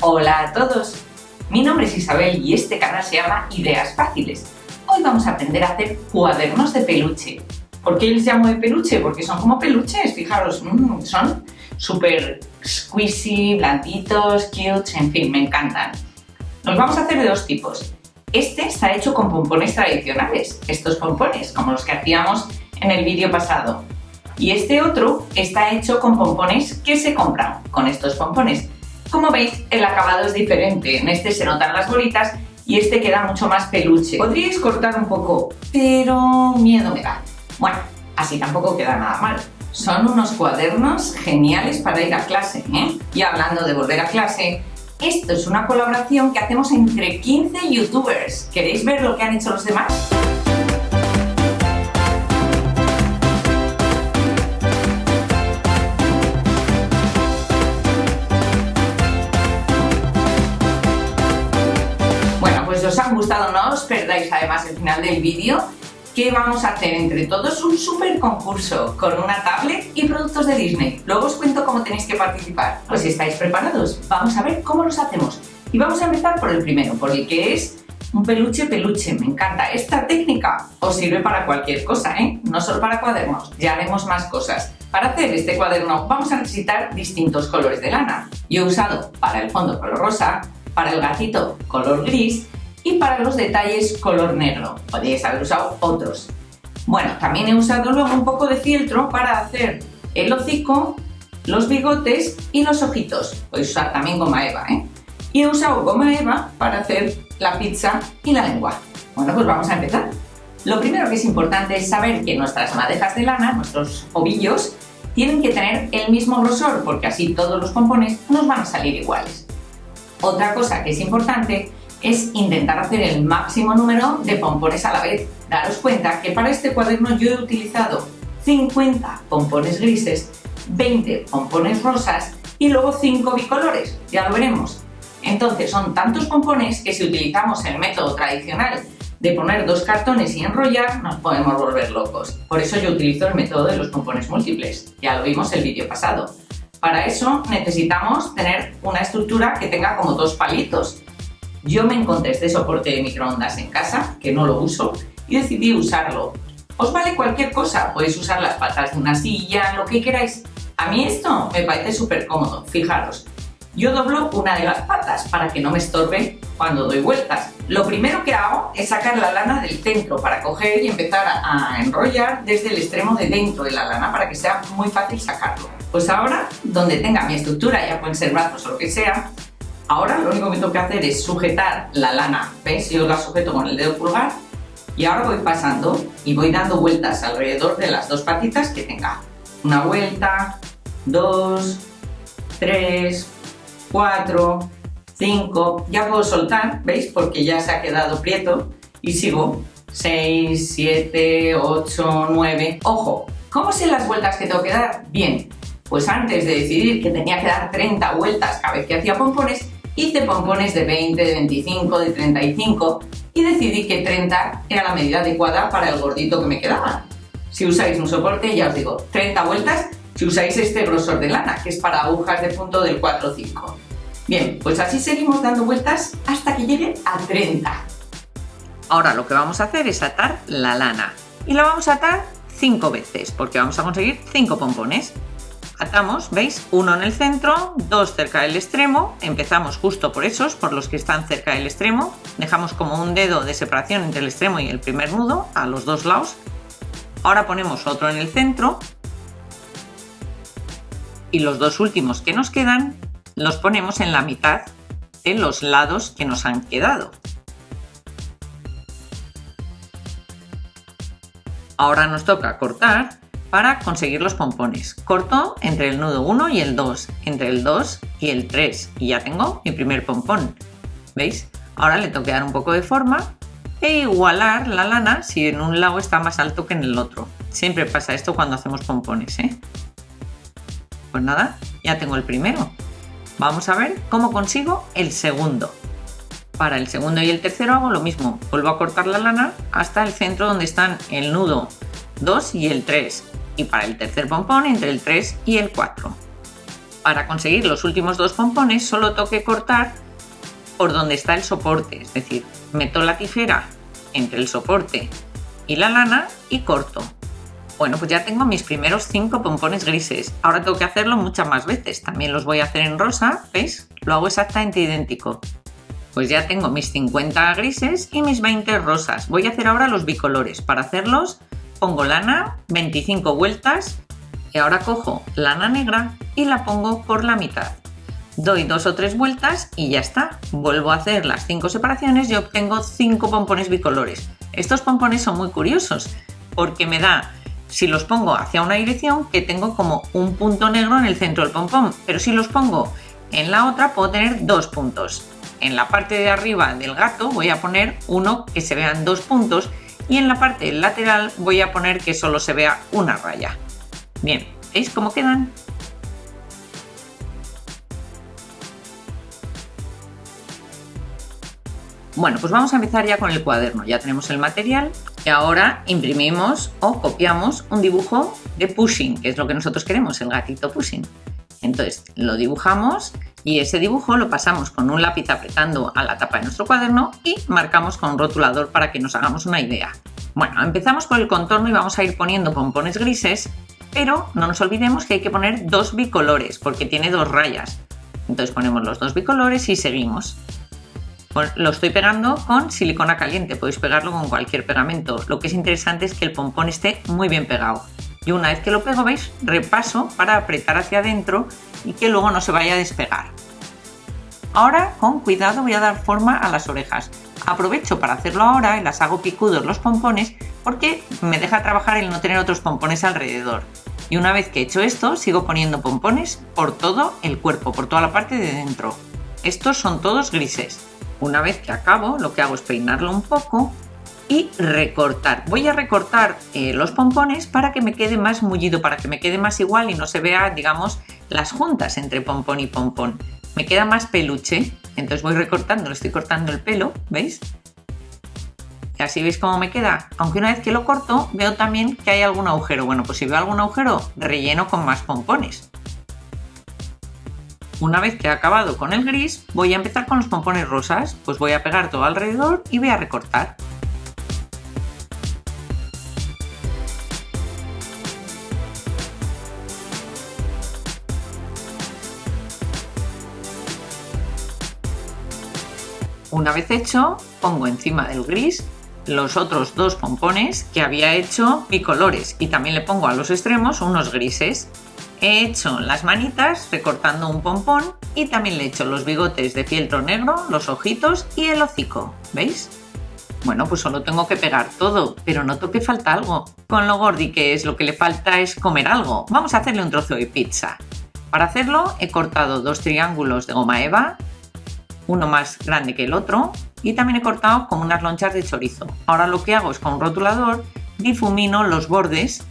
Hola a todos, mi nombre es Isabel y este canal se llama Ideas Fáciles. Hoy vamos a aprender a hacer cuadernos de peluche. ¿Por qué les llamo de peluche? Porque son como peluches, fijaros, son súper squishy, blanditos, cute, en fin, me encantan. Los vamos a hacer de dos tipos. Este está hecho con pompones tradicionales, estos pompones, como los que hacíamos en el vídeo pasado. Y este otro está hecho con pompones que se compran, con estos pompones. Como veis, el acabado es diferente. En este se notan las bolitas y este queda mucho más peluche. Podríais cortar un poco, pero miedo me da. Bueno, así tampoco queda nada mal. Son unos cuadernos geniales para ir a clase, ¿eh? Y hablando de volver a clase, esto es una colaboración que hacemos entre 15 youtubers. ¿Queréis ver lo que han hecho los demás? Pues os han gustado, no os perdáis además el final del vídeo, que vamos a hacer entre todos un súper concurso con una tablet y productos de Disney. Luego os cuento cómo tenéis que participar. Pues si estáis preparados, vamos a ver cómo los hacemos. Y vamos a empezar por el primero, por el que es un peluche. Me encanta. Esta técnica os sirve para cualquier cosa, ¿eh? No solo para cuadernos, ya haremos más cosas. Para hacer este cuaderno vamos a necesitar distintos colores de lana. Yo he usado para el fondo color rosa, para el gatito color gris, y para los detalles color negro. Podríais haber usado otros. Bueno, también he usado luego un poco de fieltro para hacer el hocico, los bigotes y los ojitos. Podéis usar también goma eva, ¿eh? Y he usado goma eva para hacer la pizza y la lengua. Bueno, pues vamos a empezar. Lo primero que es importante es saber que nuestras madejas de lana, nuestros ovillos, tienen que tener el mismo grosor, porque así todos los pompones nos van a salir iguales. Otra cosa que es importante es intentar hacer el máximo número de pompones a la vez. Daros cuenta que para este cuaderno yo he utilizado 50 pompones grises, 20 pompones rosas y luego 5 bicolores, ya lo veremos. Entonces son tantos pompones que si utilizamos el método tradicional de poner 2 cartones y enrollar, nos podemos volver locos. Por eso yo utilizo el método de los pompones múltiples, ya lo vimos en el vídeo pasado. Para eso necesitamos tener una estructura que tenga como 2 palitos. Yo me encontré este soporte de microondas en casa, que no lo uso, y decidí usarlo. Os vale cualquier cosa, podéis usar las patas de una silla, lo que queráis. A mí esto me parece súper cómodo, fijaros. Yo doblo una de las patas para que no me estorbe cuando doy vueltas. Lo primero que hago es sacar la lana del centro para coger y empezar a enrollar desde el extremo de dentro de la lana para que sea muy fácil sacarlo. Pues ahora, donde tenga mi estructura, ya pueden ser brazos o lo que sea, ahora lo único que tengo que hacer es sujetar la lana, ¿veis? Yo la sujeto con el dedo pulgar y ahora voy pasando y voy dando vueltas alrededor de las 2 patitas que tenga. Una vuelta, 2, 3, 4, 5, ya puedo soltar, ¿veis? Porque ya se ha quedado prieto y sigo. 6, 7, 8, 9. Ojo, ¿cómo sé las vueltas que tengo que dar? Bien, pues antes de decidir que tenía que dar 30 vueltas cada vez que hacía pompones, hice pompones de 20, de 25, de 35 y decidí que 30 era la medida adecuada para el gordito que me quedaba. Si usáis un soporte, ya os digo, 30 vueltas si usáis este grosor de lana, que es para agujas de punto del 4 o 5. Bien, pues así seguimos dando vueltas hasta que llegue a 30. Ahora lo que vamos a hacer es atar la lana y la vamos a atar 5 veces porque vamos a conseguir 5 pompones. Atamos, ¿veis? 1 en el centro, 2 cerca del extremo, empezamos justo por esos, por los que están cerca del extremo, dejamos como un dedo de separación entre el extremo y el primer nudo a los 2 lados. Ahora ponemos otro en el centro y los 2 últimos que nos quedan los ponemos en la mitad de los lados que nos han quedado. Ahora nos toca cortar para conseguir los pompones. Corto entre el nudo 1 y el 2, entre el 2 y el 3 y ya tengo mi primer pompón. ¿Veis? Ahora le tengo que dar un poco de forma e igualar la lana si en un lado está más alto que en el otro. Siempre pasa esto cuando hacemos pompones, ¿eh? Pues nada, ya tengo el primero. Vamos a ver cómo consigo el segundo. Para el segundo y el tercero hago lo mismo. Vuelvo a cortar la lana hasta el centro donde están el nudo 2 y el 3. Y para el tercer pompón entre el 3 y el 4. Para conseguir los últimos 2 pompones solo tengo que cortar por donde está el soporte, es decir, meto la tijera entre el soporte y la lana y corto. Bueno, pues ya tengo mis primeros 5 pompones grises. Ahora tengo que hacerlo muchas más veces. También los voy a hacer en rosa, ¿veis? Lo hago exactamente idéntico. Pues ya tengo mis 50 grises y mis 20 rosas. Voy a hacer ahora los bicolores. Para hacerlos pongo lana, 25 vueltas y ahora cojo lana negra y la pongo por la mitad. Doy 2 o 3 vueltas y ya está. Vuelvo a hacer las 5 separaciones y obtengo 5 pompones bicolores. Estos pompones son muy curiosos porque me da, si los pongo hacia una dirección, que tengo como un punto negro en el centro del pompón, pero si los pongo en la otra puedo tener 2 puntos. En la parte de arriba del gato voy a poner uno que se vean 2 puntos y en la parte lateral voy a poner que solo se vea una raya. Bien, ¿veis cómo quedan? Bueno, pues vamos a empezar ya con el cuaderno. Ya tenemos el material y ahora imprimimos o copiamos un dibujo de Pushing, que es lo que nosotros queremos, el gatito Pushing. Entonces lo dibujamos y ese dibujo lo pasamos con un lápiz apretando a la tapa de nuestro cuaderno y marcamos con un rotulador para que nos hagamos una idea. Bueno, empezamos por el contorno y vamos a ir poniendo pompones grises, pero no nos olvidemos que hay que poner 2 bicolores porque tiene 2 rayas. Entonces ponemos los 2 bicolores y seguimos. Lo estoy pegando con silicona caliente, podéis pegarlo con cualquier pegamento. Lo que es interesante es que el pompón esté muy bien pegado. Y una vez que lo pego, ¿veis? Repaso para apretar hacia adentro y que luego no se vaya a despegar. Ahora, con cuidado, voy a dar forma a las orejas. Aprovecho para hacerlo ahora y las hago picudos los pompones porque me deja trabajar el no tener otros pompones alrededor. Y una vez que he hecho esto, sigo poniendo pompones por todo el cuerpo, por toda la parte de dentro. Estos son todos grises. Una vez que acabo, lo que hago es peinarlo un poco y recortar. Voy a recortar los pompones para que me quede más mullido, para que me quede más igual y no se vea, digamos, las juntas entre pompón y pompón. Me queda más peluche, entonces voy recortando, le estoy cortando el pelo, ¿veis? Y así veis cómo me queda. Aunque una vez que lo corto, veo también que hay algún agujero. Bueno, pues si veo algún agujero, relleno con más pompones. Una vez que he acabado con el gris, voy a empezar con los pompones rosas. Pues voy a pegar todo alrededor y voy a recortar. Una vez hecho, pongo encima del gris los otros 2 pompones que había hecho bicolores y también le pongo a los extremos unos grises. He hecho las manitas recortando un pompón y también le he hecho los bigotes de fieltro negro, los ojitos y el hocico, ¿veis? Bueno, pues solo tengo que pegar todo, pero noto que falta algo. Con lo gordi que es, lo que le falta es comer algo. Vamos a hacerle un trozo de pizza. Para hacerlo he cortado 2 triángulos de goma eva, uno más grande que el otro, y también he cortado como unas lonchas de chorizo. Ahora lo que hago es con un rotulador difumino los bordes,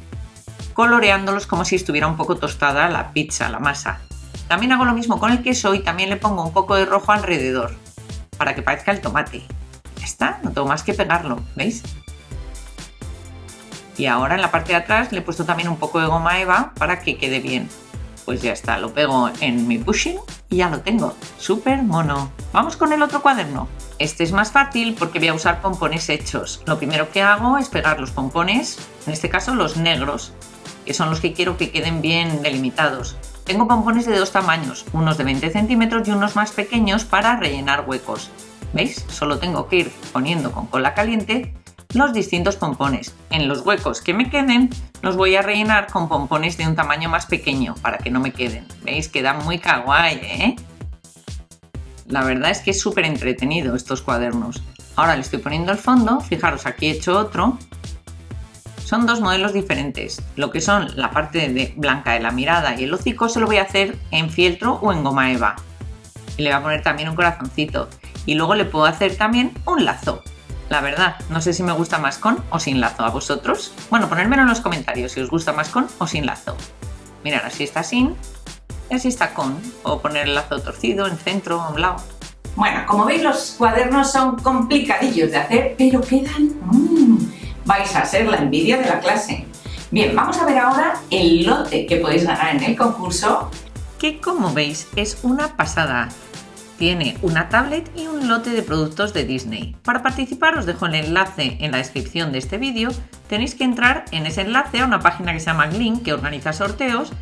coloreándolos como si estuviera un poco tostada la pizza, la masa. También hago lo mismo con el queso y también le pongo un poco de rojo alrededor para que parezca el tomate. Ya está, no tengo más que pegarlo, ¿veis? Y ahora en la parte de atrás le he puesto también un poco de goma eva para que quede bien. Pues ya está, lo pego en mi Pushing y ya lo tengo. ¡Súper mono! Vamos con el otro cuaderno. Este es más fácil porque voy a usar pompones hechos. Lo primero que hago es pegar los pompones, en este caso los negros, que son los que quiero que queden bien delimitados. Tengo pompones de 2 tamaños, unos de 20 centímetros y unos más pequeños para rellenar huecos. ¿Veis? Solo tengo que ir poniendo con cola caliente los distintos pompones. En los huecos que me queden los voy a rellenar con pompones de un tamaño más pequeño para que no me queden. ¿Veis? Queda muy kawaii, ¿eh? La verdad es que es súper entretenido estos cuadernos. Ahora le estoy poniendo el fondo. Fijaros, aquí he hecho otro. Son 2 modelos diferentes. Lo que son la parte de blanca de la mirada y el hocico se lo voy a hacer en fieltro o en goma eva. Y le voy a poner también un corazoncito. Y luego le puedo hacer también un lazo. La verdad, no sé si me gusta más con o sin lazo. ¿A vosotros? Bueno, ponérmelo en los comentarios si os gusta más con o sin lazo. Mirad, así está sin y así está con. Puedo poner el lazo torcido en centro, a un lado. Bueno, como veis, los cuadernos son complicadillos de hacer, pero quedan... vais a ser la envidia de la clase. Bien, vamos a ver ahora el lote que podéis ganar en el concurso. que, como veis, es una pasada. Tiene una tablet y un lote de productos de Disney. Para participar os dejo el enlace en la descripción de este vídeo. Tenéis que entrar en ese enlace a una página que se llama Glink, que organiza sorteos,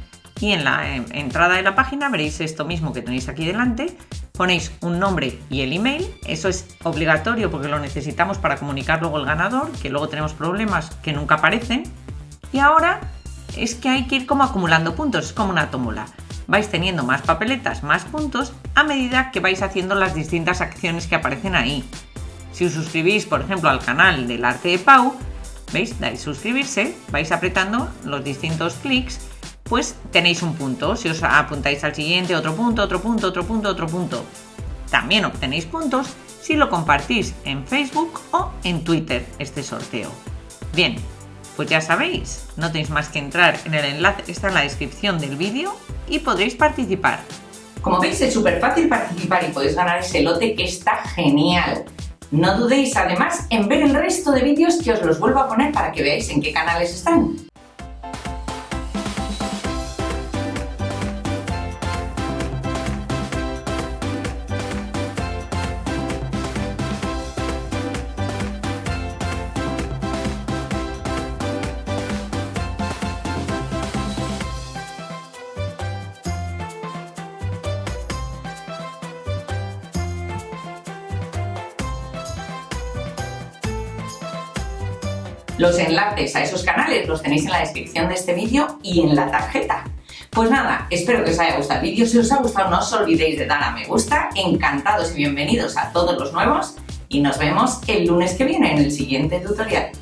y en la entrada de la página veréis esto mismo que tenéis aquí delante. Ponéis un nombre y el email, eso es obligatorio porque lo necesitamos para comunicar luego el ganador, que luego tenemos problemas que nunca aparecen. Y ahora es que hay que ir como acumulando puntos, es como una tómbola. Vais teniendo más papeletas, más puntos a medida que vais haciendo las distintas acciones que aparecen ahí. Si os suscribís, por ejemplo, al canal del Arte de Pau, ¿veis? Dais suscribirse, vais apretando los distintos clics, pues tenéis un punto. Si os apuntáis al siguiente, otro punto, otro punto, otro punto, otro punto. También obtenéis puntos si lo compartís en Facebook o en Twitter, este sorteo. Bien, pues ya sabéis, no tenéis más que entrar en el enlace que está en la descripción del vídeo y podréis participar. Como veis, es súper fácil participar y podéis ganar ese lote que está genial. No dudéis además en ver el resto de vídeos que os los vuelvo a poner para que veáis en qué canales están. Los enlaces a esos canales los tenéis en la descripción de este vídeo y en la tarjeta. Pues nada, espero que os haya gustado el vídeo. Si os ha gustado, no os olvidéis de dar a me gusta. Encantados y bienvenidos a todos los nuevos y nos vemos el lunes que viene en el siguiente tutorial.